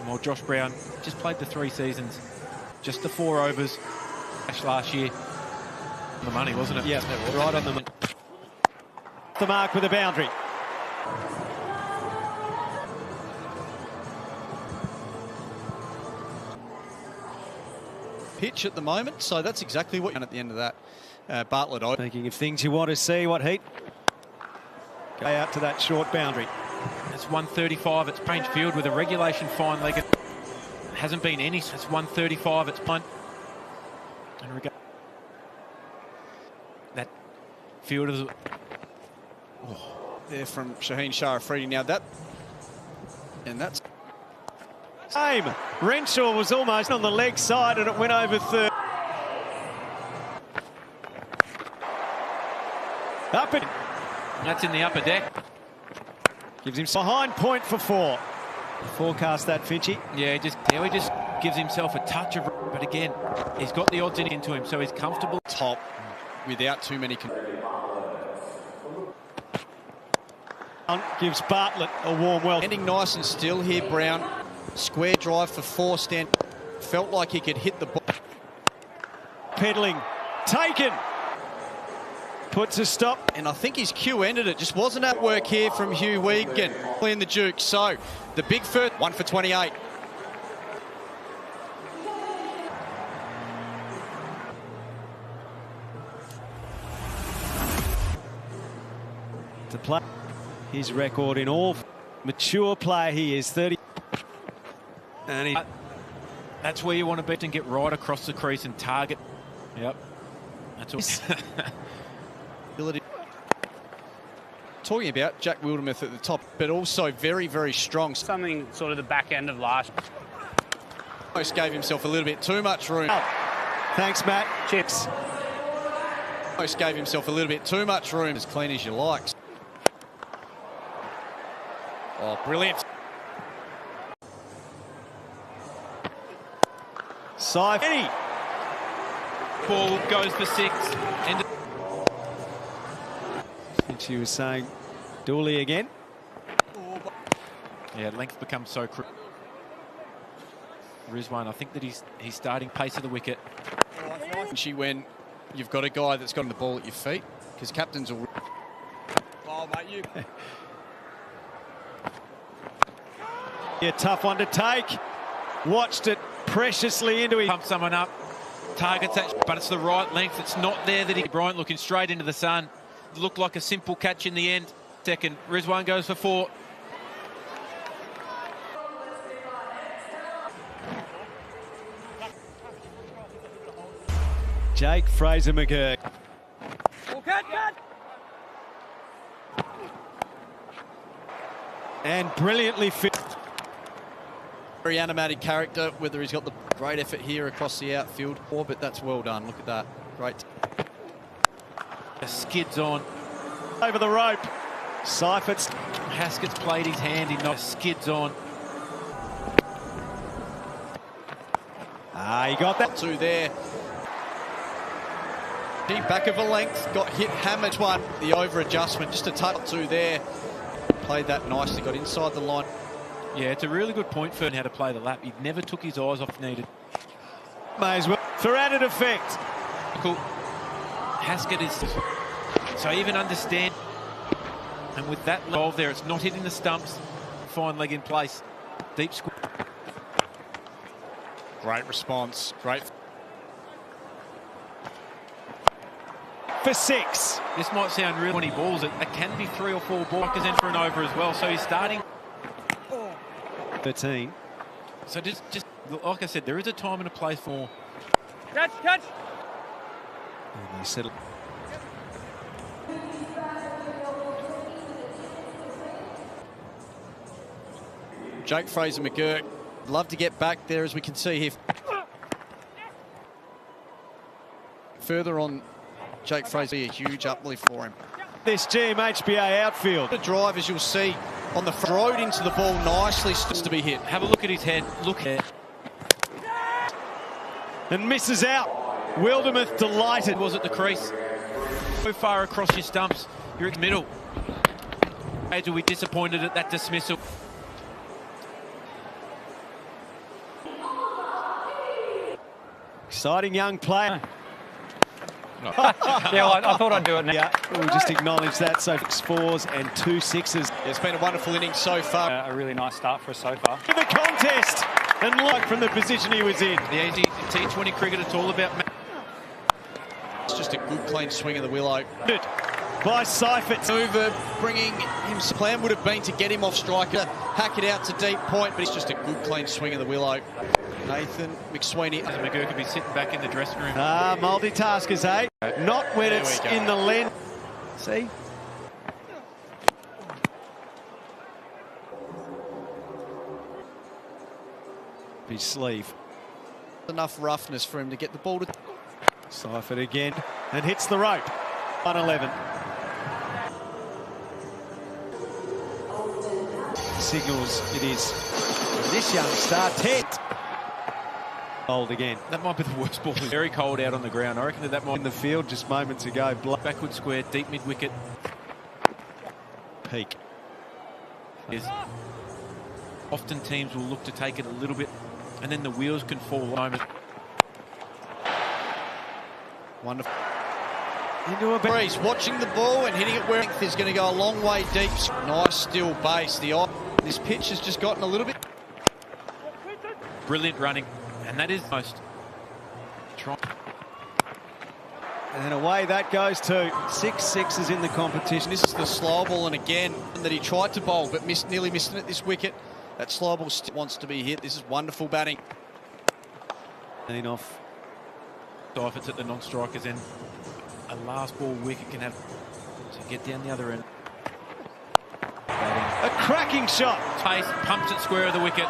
Well, Josh Brown just played the 3 seasons, just the 4 overs last year. The money, wasn't it? Yeah, right on the mark with a boundary. Pitch at the moment, so that's exactly what you're at the end of that. Bartlett. Thinking of things you want to see. What heat? Go out to that short boundary. It's 135. It's Payne Field with a regulation fine leg. Hasn't been any. It's 135. It's punt. And that field is there from Shaheen Sharafredi. Now that, and that's aim. Renshaw was almost on the leg side and it went over third. Up it. That's in the upper deck. Gives him behind point for 4. Forecast that, Finchie. Yeah, he just gives himself a touch of, but again, he's got the odds into him, so he's comfortable. Top without too many. Gives Bartlett a warm welcome. Ending nice and still here, Brown. Square drive for 4 stand. Felt like he could hit the ball. Peddling. Taken. Puts a stop. And I think his cue ended it. Just wasn't at work here from Hugh Wiegand. Playing the Duke. So the big first, 1 for 28. To play his record in all mature play, he is 30. And that's where you want to bet and get right across the crease and target. Yep. That's all. Ability. Talking about Jack Wildermuth at the top, but also very, very strong. Something sort of the back end of last. Almost gave himself a little bit too much room. Thanks, Matt. Chips. Almost gave himself a little bit too much room. As clean as you like. Oh, brilliant. Sifey. Ball goes for 6. End. She was saying Dooley again. Yeah, length becomes so crucial. Rizwan, I think that he's starting pace of the wicket. She when you've got a guy that's got the ball at your feet, because captains will. Oh, mate, you. Yeah, tough one to take. Watched it preciously into him. Pump someone up, targets that, but it's the right length. It's not there that Bryant looking straight into the sun. Looked like a simple catch in the end. Second, Rizwan goes for 4. Jake Fraser McGurk. And brilliantly fit. Very animated character, whether he's got the great effort here across the outfield, but that's well done. Look at that. Great. Skids on. Over the rope. Seifert's. Haskett's played his hand. He knocks skids on. He got that. 2 there. Deep back of a length. Got hit, hammered one. The over adjustment. Just a touch 2 there. Played that nicely. Got inside the line. Yeah, it's a really good point for how to play the lap. He never took his eyes off needed. May as well. For added effect. Cool. Haskett is... So even understand, and with that involved there, it's not hitting the stumps. Fine leg in place. Deep square. Great response. Great. For 6. This might sound real 20 balls. It can be 3 or 4 balls in for an over as well. So he's starting. 13. So just like I said, there is a time and a place for. Catch. And they settle. Jake Fraser McGurk. Love to get back there, as we can see here. Further on, Jake Fraser, a huge uplift for him. This GMHBA outfield. The drive, as you'll see, on the front, rode into the ball nicely, to be hit. Have a look at his head. Look here. And misses out. Wildermuth delighted. Was at the crease. So far across your stumps, you're in the middle. Age will be disappointed at that dismissal. Exciting young player. Yeah, well, I thought I'd do it now. Yeah, we'll just acknowledge that. So 6 4s and 2 6s. It's been a wonderful inning so far. A really nice start for us so far. The contest, and like from the position he was in. The easy T20 cricket, it's all about. It's just a good clean swing of the willow. Good by Seifert. Over, bringing him. Plan would have been to get him off striker, hack it out to deep point, but it's just a good clean swing of the willow. Nathan McSweeney. McGurk could be sitting back in the dressing room. Multitaskers, eh? Not when There it's we go. in the lens. See? His sleeve. Enough roughness for him to get the ball to. Seifert again and hits the rope. 111. Signals it is. And this young star, 10. Old again. That might be the worst ball. It's very cold out on the ground. I reckon that might In the field just moments ago. backward square, deep mid wicket. Peak. Is often teams will look to take it a little bit, and then the wheels can fall. Moment. Wonderful. Into a He's watching the ball and hitting it where is going to go a long way deep. Nice still base. This pitch has just gotten a little bit. Brilliant running, and that is most. And then away that goes to 6 6s in the competition. This is the slow ball, and again that he tried to bowl but nearly missed it at this wicket. That slow ball still wants to be hit. This is wonderful batting. And off. If it's at the non-strikers end, a last ball wicket can have to get down the other end. A cracking shot. Pace pumps it square of the wicket.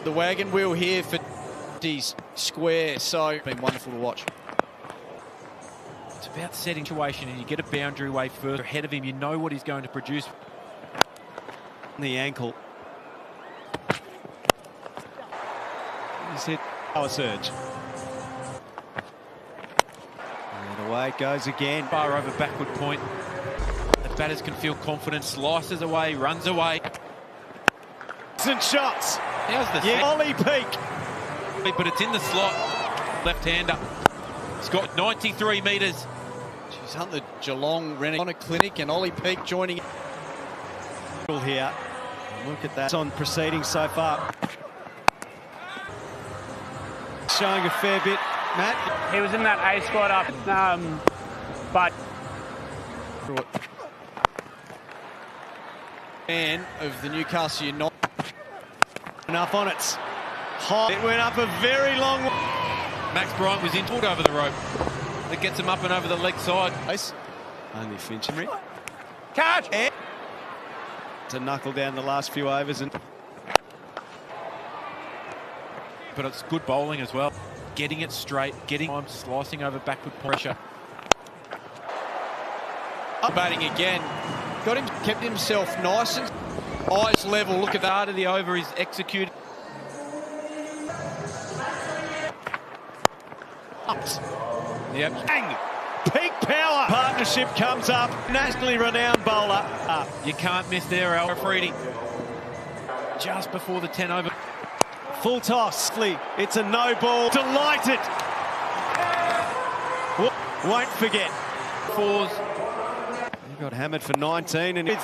The wagon wheel here for these square, so it's been wonderful to watch. It's about setting situation, and you get a boundary way further ahead of him. You know what he's going to produce. The ankle. He's hit power surge. And away it goes again. Far over backward point. The batters can feel confident. Slices away, runs away. And shots. How's the Yeah, Ollie Peak. but it's in the slot. Left-hander. He's got 93 metres. She's on the Geelong Renegade Clinic, and Ollie Peak joining Here. Look at that. It's on proceedings so far. Showing a fair bit, Matt. He was in that A squad up, but man of the Newcastle United. Enough on it. High. It went up a very long way. Max Bryant was in over the rope. That gets him up and over the leg side. Only Finchenry. catch! To knuckle down the last few overs. But it's good bowling as well. Getting it straight, getting time, slicing over backward pressure. Batting again. Got him, kept himself nice and eyes level. Look at that. Start of the over is executed. Yep. Bang! Peak power. Partnership comes up. Nationally renowned bowler. You can't miss there, Alfredi. Just before the 10 over. Full toss. It's a no ball. Delighted. Won't forget. Fours. He got hammered for 19 and it's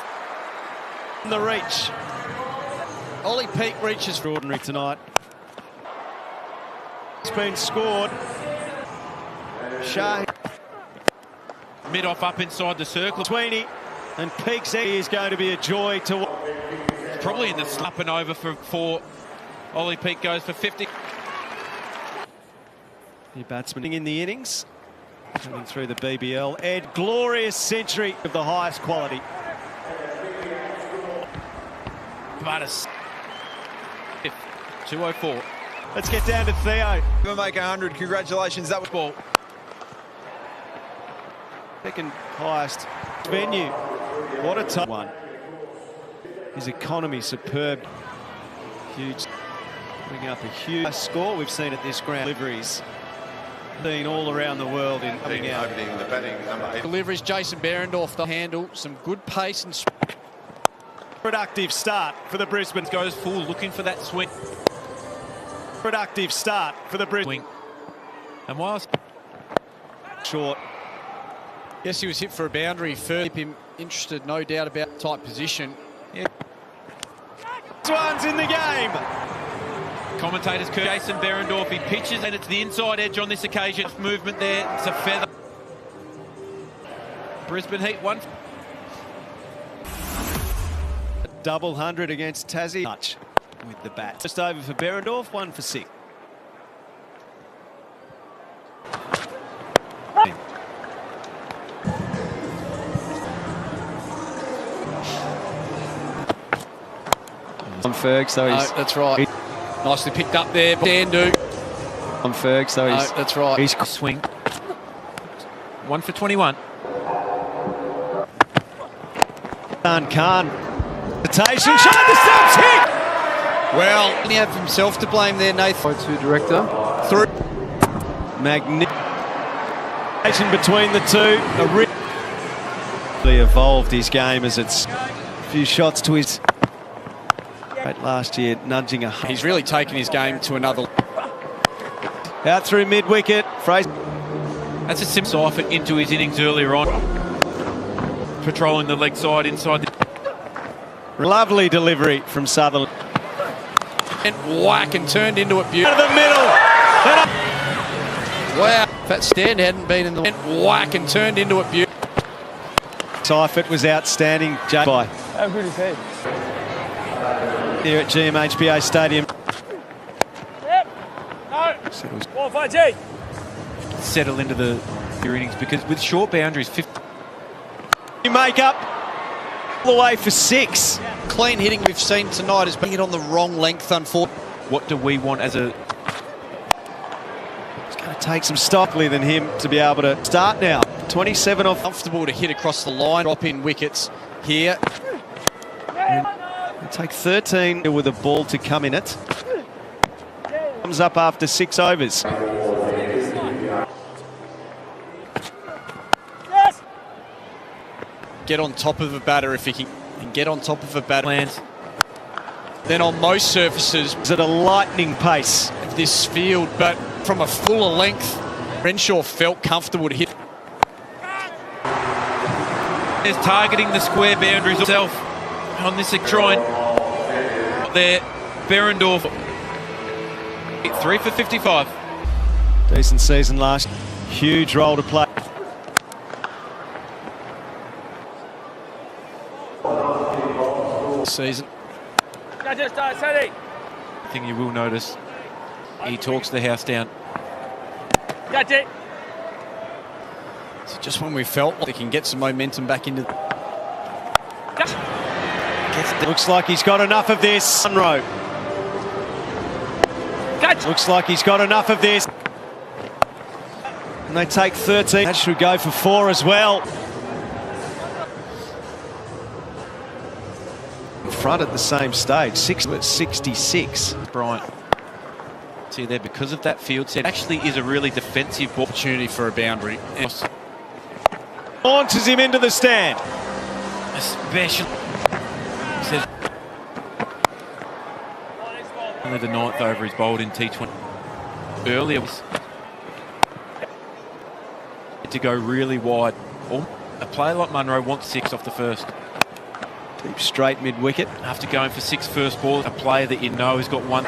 in the reach. Ollie Peak reaches. Extraordinary tonight. It's been scored. Shah. Mid-off up inside the circle. Sweeney and Peak's is going to be a joy to watch. Probably in the slap and over for Ollie Peak goes for 50. New batsman in the innings. Coming through the BBL. Ed, glorious century of the highest quality. But a 204. Let's get down to Theo. Never make 100. Congratulations. That was Ball. Second highest venue. What a top one. His economy superb. Huge. Bringing up a huge score we've seen at this ground. Deliveries. Been all around the world in coming out. Opening the batting number 8. Deliveries, Jason Behrendorff the handle. Some good pace and Productive start for the Brisbane. Goes full, looking for that swing. Productive start for the Brisbane. And whilst Short. yes, he was hit for a boundary first. Keep him interested, no doubt about tight position. yeah, This one's in the game. commentators, Jason Behrendorff, he pitches and it's the inside edge on this occasion. Movement there, it's a feather. Brisbane Heat one. Double 100 against Tassie. Touch with the bat. Just over for Behrendorff, 1 for 6. On Ferg, so he's... No, that's right. Nicely picked up there, Dandu. On Ferg, so he's... No, that's right. He's Swing. 1 for 21. Khan. Rotation, shot the stumps, hit! Well, he had himself to blame there, Nathan. To director. Through. Magnificent between the two. Really evolved his game as it's a few shots to his... Last year, nudging a... He's really taken his game to another. Out through mid-wicket. Fraser. That's a simple effort into his innings earlier on. Patrolling the leg side inside the... Lovely delivery from Sutherland. And whack and turned into it Out beautiful. of the middle. Wow, that stand hadn't been in the... And whack and turned into it beautiful. Seifert was outstanding. By How good is he? here at GMHBA Stadium. Yep. No. Settles. 1-5-G. Settle into your innings because with short boundaries, 50... You make up all the way for 6. Clean hitting we've seen tonight has been hit on the wrong length, unfortunately. What do we want as a... It's going to take some Stockley than him to be able to start now. 27 off. Comfortable to hit across the line, drop in wickets here. It'll take 13 with a ball to come in it. Comes up after 6 overs. Get on top of a batter if he can, and get on top of a batter. Plans. Then on most surfaces Is at a lightning pace. of this field, but from a fuller length, Renshaw felt comfortable to hit. Is targeting the square boundaries himself on this trying. There, Behrendorff. 3 for 55. Decent season last. Huge role to play. Season. Thing you will notice, he talks the house down. So just when we felt like they can get some momentum back into. Looks like he's got enough of this. Munro. Looks like he's got enough of this. And they take 13. That should go for 4 as well. In front at the same stage. 6 at 66. Bryant. See there, because of that field set, actually is a really defensive Opportunity for a boundary. And Launches him into the stand. especially. Says only the 9th over is bowled in T20. Earlier was to go really wide. A player like Munro wants 6 off the first. Deep straight mid-wicket. After going for 6 first ball, a player that you know has got 1.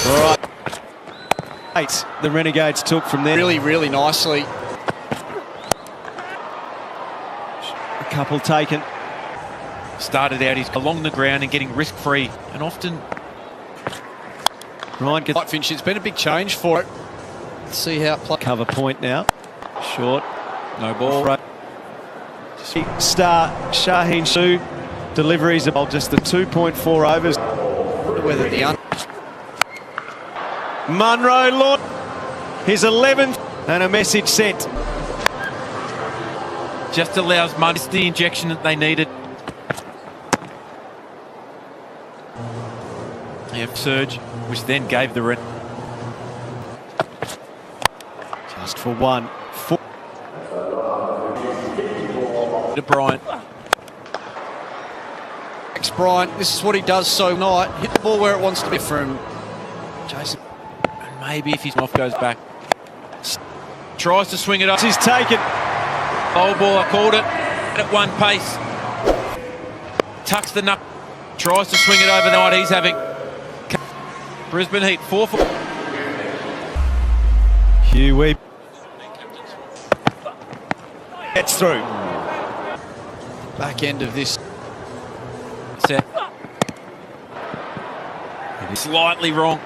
All right. 8 the Renegades took from there. really, really nicely. A couple taken. Started out, he's along the ground and getting risk-free. And often Ryan gets White Finch, it's been a big change for it. Let's see how it plays. cover point now. Short. no ball. Star Shaheen Shu deliveries of just the 2.4 overs. Whether the Munro launched his 11th and a message sent. Just allows Munro the injection that they needed. Yeah, surge. which then gave the red. Just for one. To Bryant. Bryant, this is what he does so night. Hit the ball where it wants to be from Jason. And maybe if his off goes back. Tries to swing it up. He's taken. Low ball, I called it. At one pace. Tucks the nut. Tries to swing it over the night he's having. Brisbane Heat, 4 for. Huey gets through. Back end of this. Set. Slightly wrong.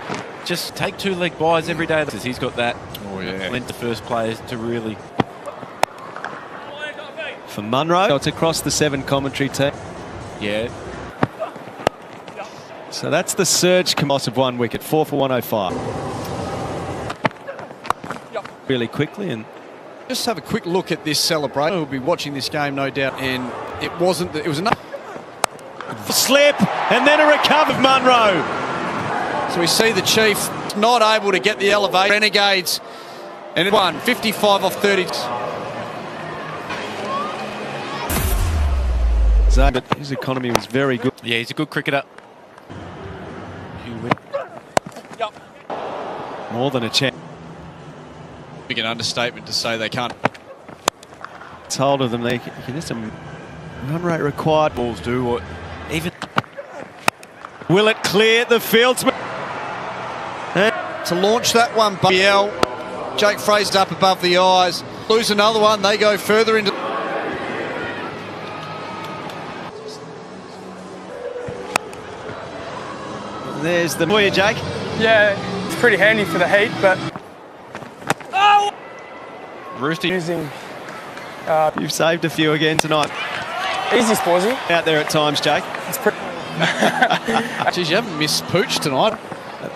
Just take 2 leg buys every day. He's got that. Oh, yeah. Lent the first players to really. For Munro, it's across the 7 commentary team. Yeah. So that's the surge loss of 1 wicket, 4 for 105. Really quickly, and Just have a quick look at this celebration. We'll be watching this game, no doubt. And it wasn't. It was enough. slip, and then a recover of Munro. So we see the Chief not able to get the elevate. Renegades, and it won 55 off 30. But his economy was very good. Yeah, he's a good cricketer. More than a chance. Big an understatement to say they can't. It's hold of them. They can just a run rate required. Balls do what even. Will it clear the fields? To launch that one, BL. Jake Fraser up above the eyes. Lose another one. They go further into. There's the for you, Jake. Yeah, it's pretty handy for the Heat, but Roosty. using You've saved a few again tonight. easy sporsy. Out there at times, Jake. It's pretty. Jeez, you haven't missed Pooch tonight.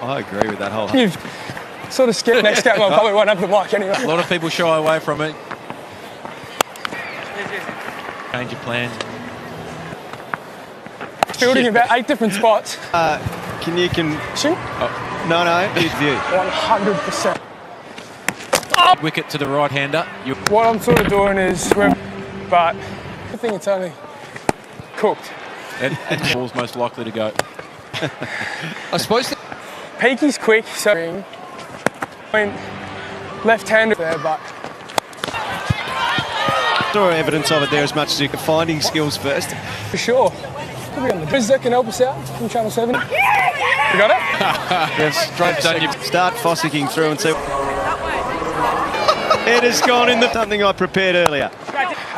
I agree with that whole. You've sort of skipped next game. I probably won't have the mic anyway. A lot of people shy away from it. Change your plans. Fielding about 8 different spots. Can you Shin? No, good view. 100%. Wicket to the right-hander. What I'm sort of doing is, but I think it's only cooked. And the ball's most likely to go. I suppose. Peaky's quick, so I mean, left-hander there, but Saw evidence of it there as much as you can. Finding skills first. for sure. Could be on the Briz that can help us out from Channel 7. You got it? Yes, straight done. You start fossicking through and see. It has gone in the something I prepared earlier.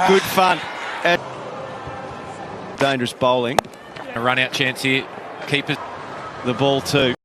Good fun. And dangerous bowling. A run-out chance here. Keepers. The ball too.